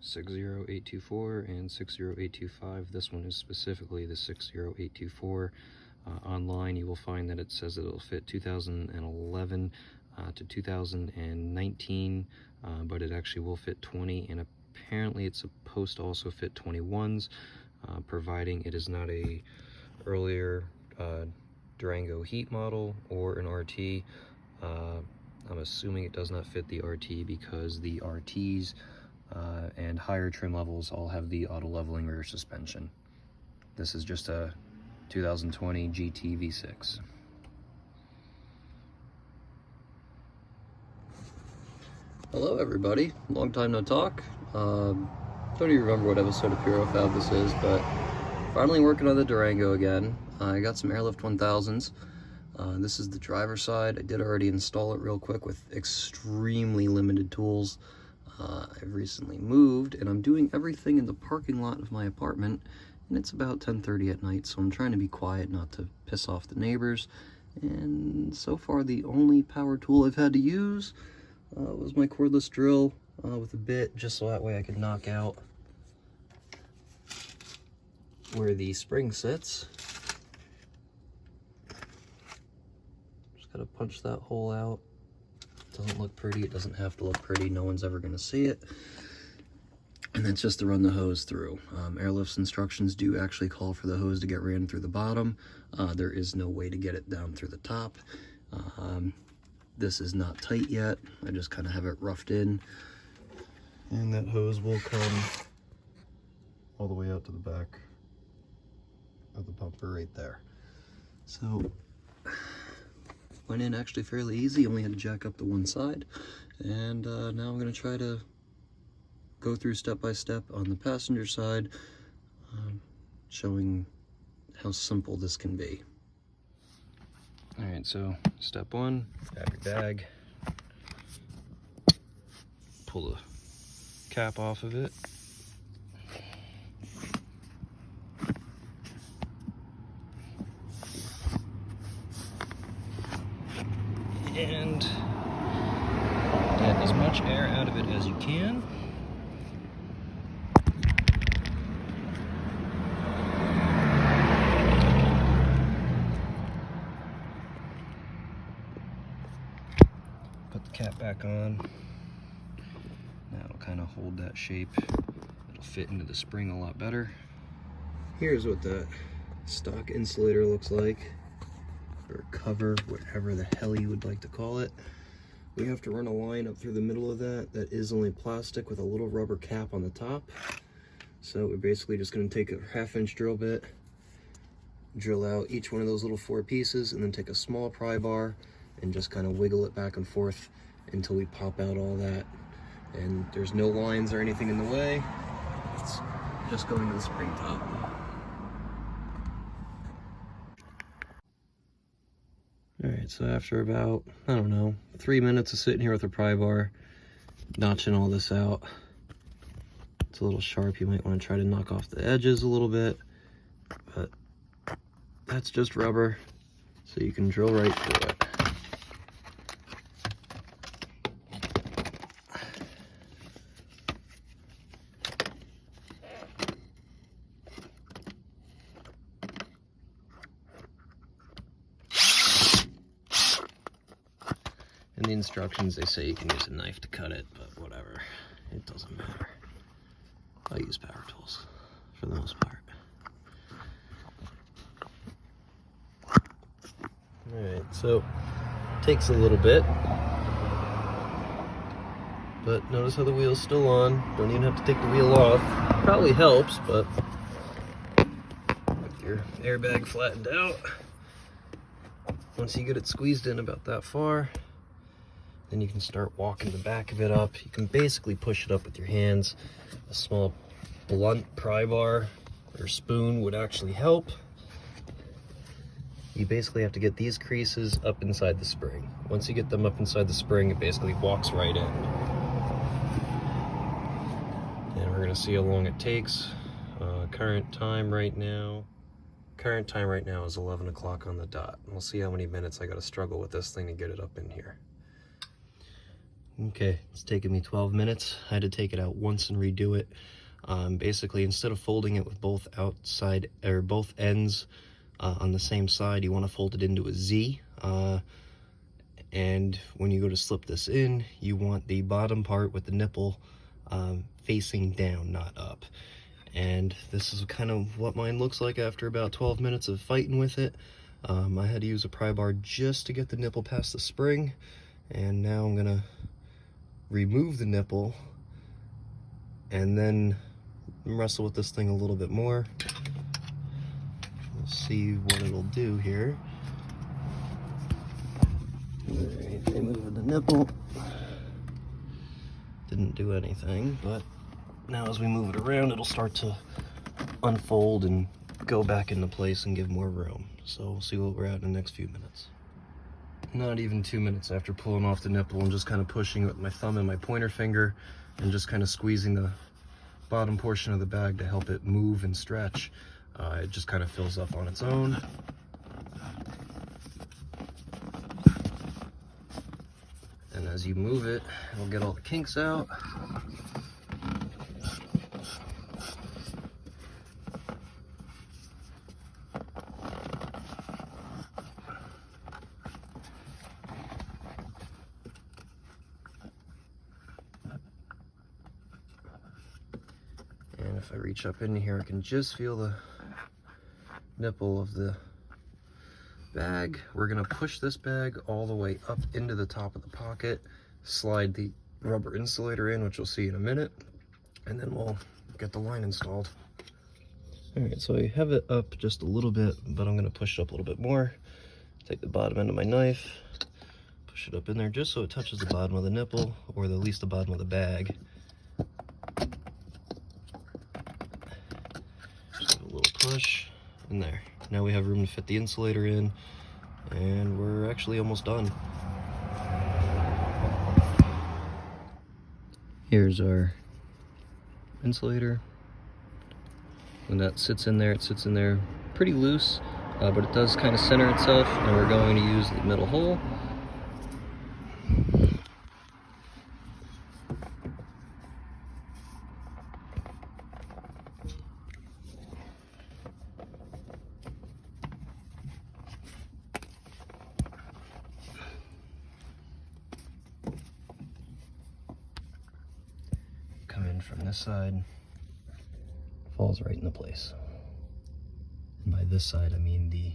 60824 and 60825. This one is specifically the 60824. Online you will find that it says that it'll fit 2011 to 2019, but it actually will fit 20, and apparently it's supposed to also fit 21s, providing it is not a earlier Durango heat model or an RT. I'm assuming it does not fit the RT because the RTs and higher trim levels all have the auto leveling rear suspension. This is just a 2020 GT V6. Hello everybody, long time no talk. Don't even remember what episode of Puro Fab this is, but finally working on the Durango again. I got some airlift 1000s. This is the driver's side. I did already install it real quick with extremely limited tools. I've recently moved and I'm doing everything in the parking lot of my apartment, and it's about 10:30 at night, so I'm trying to be quiet not to piss off the neighbors. And so far the only power tool I've had to use was my cordless drill with a bit, just so that way I could knock out where the spring sits. Just gotta punch that hole out. Doesn't look pretty. It doesn't have to look pretty. No one's ever gonna see it. And that's just to run the hose through. Airlift's instructions do actually call for the hose to get ran through the bottom. There is no way to get it down through the top. This is not tight yet. I just kind of have it roughed in. And that hose will come all the way out to the back of the bumper right there. So, went in actually fairly easy. Only had to jack up the one side. And now I'm going to try to go through step by step on the passenger side, showing how simple this can be. Alright, so step one, grab your bag, pull the cap off of it, and get as much air out of it as you can. Put the cap back on. That'll kind of hold that shape. It'll fit into the spring a lot better. Here's what that stock insulator looks like, or cover, whatever the hell you would like to call it. We have to run a line up through the middle of that that is only plastic with a little rubber cap on the top. So we're basically just going to take a 1/2-inch drill bit, drill out each one of those little 4 pieces, and then take a small pry bar and just kind of wiggle it back and forth until we pop out all that. And there's no lines or anything in the way. It's just going to the spring top. Alright, so after about, I don't know, 3 minutes of sitting here with a pry bar, notching all this out. It's a little sharp. You might want to try to knock off the edges a little bit, but that's just rubber, so you can drill right through it. In the instructions they say you can use a knife to cut it, but whatever, it doesn't matter. I use power tools for the most part. Alright, so takes a little bit, but notice how the wheel's still on. Don't even have to take the wheel off. Probably helps, but with your airbag flattened out, once you get it squeezed in about that far, then you can start walking the back of it up. You can basically push it up with your hands. A small blunt pry bar or spoon would actually help. You basically have to get these creases up inside the spring. Once you get them up inside the spring, it basically walks right in. And we're gonna see how long it takes. Current time right now is 11 o'clock on the dot. We'll see how many minutes I gotta struggle with this thing to get it up in here. Okay, it's taken me 12 minutes. I had to take it out once and redo it. Basically, instead of folding it with both outside or both ends on the same side, you want to fold it into a Z. And when you go to slip this in, you want the bottom part with the nipple facing down, not up. And this is kind of what mine looks like after about 12 minutes of fighting with it. I had to use a pry bar just to get the nipple past the spring, and now I'm gonna remove the nipple and then wrestle with this thing a little bit more. We'll see what it'll do here. Alright, remove the nipple. Didn't do anything, but now as we move it around, it'll start to unfold and go back into place and give more room. So we'll see what we're at in the next few minutes. Not even 2 minutes after pulling off the nipple and just kind of pushing it with my thumb and my pointer finger and just kind of squeezing the bottom portion of the bag to help it move and stretch. It just kind of fills up on its own. And as you move it, it'll get all the kinks out. And if I reach up in here, I can just feel the nipple of the bag. We're gonna push this bag all the way up into the top of the pocket, slide the rubber insulator in, which we'll see in a minute, and then we'll get the line installed. All right, so I have it up just a little bit, but I'm gonna push it up a little bit more. Take the bottom end of my knife, push it up in there just so it touches the bottom of the nipple, or at least the bottom of the bag. Just give it a little push in there. Now we have room to fit the insulator in, and we're actually almost done. Here's our insulator. When that sits in there, it sits in there pretty loose, but it does kind of center itself, and we're going to use the middle hole. Come in from this side, falls right into place. And by this side, I mean the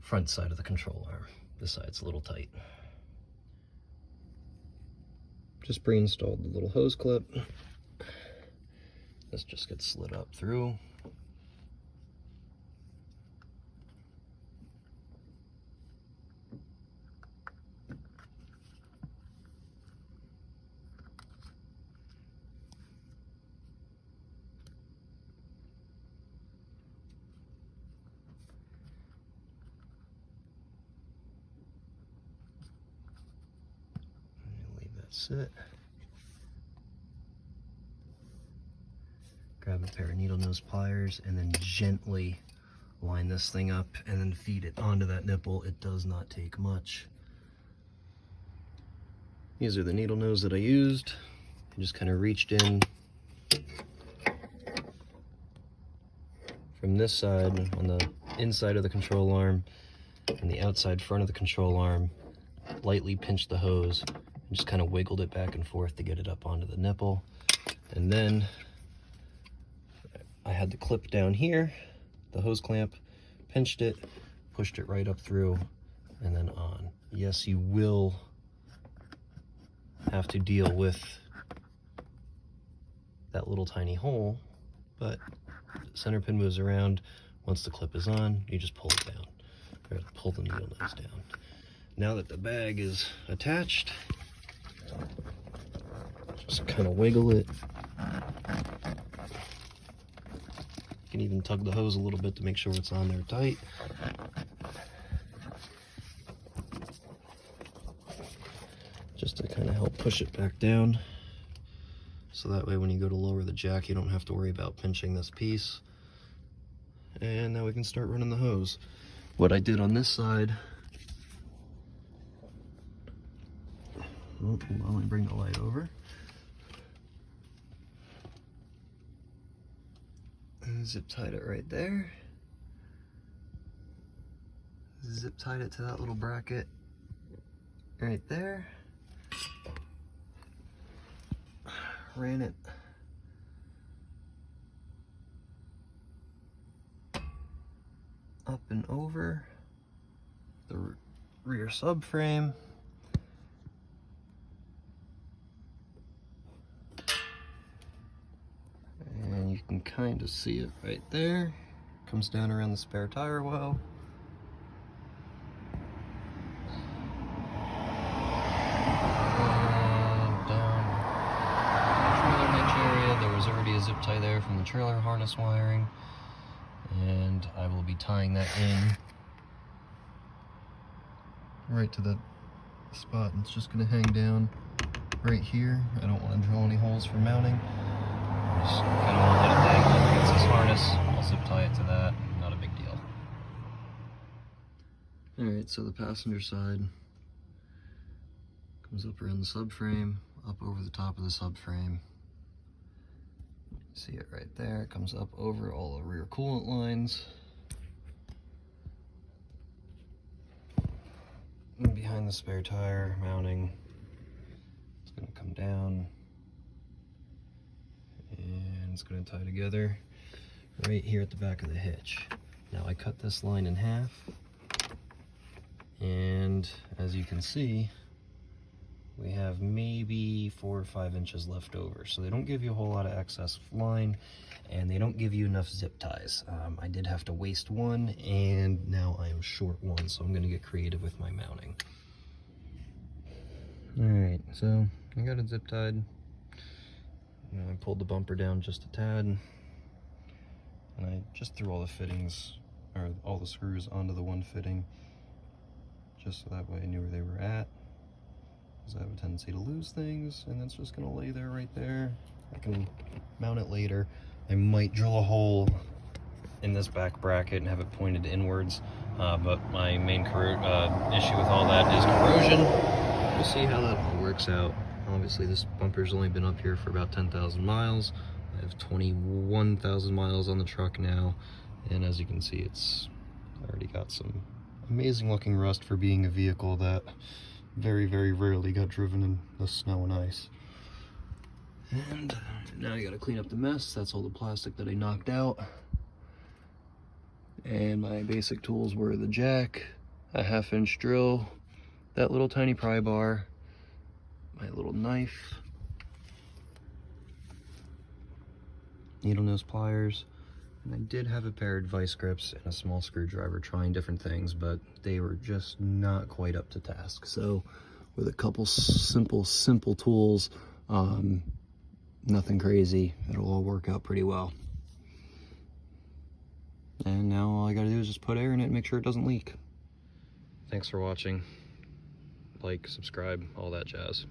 front side of the control arm. This side's a little tight. Just pre-installed the little hose clip. This just gets slid up through. Sit. Grab a pair of needle nose pliers and then gently line this thing up and then feed it onto that nipple. It does not take much. These are the needle nose that I used. I just kind of reached in from this side on the inside of the control arm and the outside front of the control arm, lightly pinched the hose. Just kind of wiggled it back and forth to get it up onto the nipple. And then I had the clip down here, the hose clamp, pinched it, pushed it right up through, and then on. Yes, you will have to deal with that little tiny hole, but the center pin moves around. Once the clip is on, you just pull it down, or pull the needle nose down. Now that the bag is attached, just kind of wiggle it. You can even tug the hose a little bit to make sure it's on there tight. Just to kind of help push it back down. So that way when you go to lower the jack, you don't have to worry about pinching this piece. And now we can start running the hose. What I did on this side Oh, hold on, let me bring the light over. And zip tied it right there. Zip tied it to that little bracket right there. Ran it up and over the rear subframe. And you can kind of see it right there. Comes down around the spare tire well. And down the trailer hitch area, there was already a zip tie there from the trailer harness wiring. And I will be tying that in right to that spot. It's just going to hang down right here. I don't want to drill any holes for mounting. I just kind of want to let it dangle against this harness. I'll zip tie it to that. Not a big deal. Alright, so the passenger side comes up around the subframe, up over the top of the subframe. See it right there. It comes up over all the rear coolant lines. And behind the spare tire mounting, it's going to come down. And it's going to tie together right here at the back of the hitch. Now I cut this line in half. And as you can see, we have maybe 4 or 5 inches left over. So they don't give you a whole lot of excess line, and they don't give you enough zip ties. I did have to waste one, and now I am short one, so I'm gonna get creative with my mounting. All right, so I got it zip tied. I pulled the bumper down just a tad, and I just threw all the fittings, or all the screws onto the one fitting, just so that way I knew where they were at. Because I have a tendency to lose things, and that's just going to lay there right there. I can mount it later. I might drill a hole in this back bracket and have it pointed inwards, but my main issue with all that is corrosion. We'll see how that all works out. Obviously this bumper's only been up here for about 10,000 miles. I have 21,000 miles on the truck now, and as you can see, it's already got some amazing looking rust for being a vehicle that very, very rarely got driven in the snow and ice. And now you gotta clean up the mess. That's all the plastic that I knocked out. And my basic tools were the jack, a 1/2-inch drill, that little tiny pry bar, my little knife, needle nose pliers, and I did have a pair of vice grips and a small screwdriver, trying different things, but they were just not quite up to task. So with a couple simple tools, nothing crazy, it'll all work out pretty well. And now all I gotta do is just put air in it and make sure it doesn't leak. Thanks for watching. Like, subscribe, all that jazz.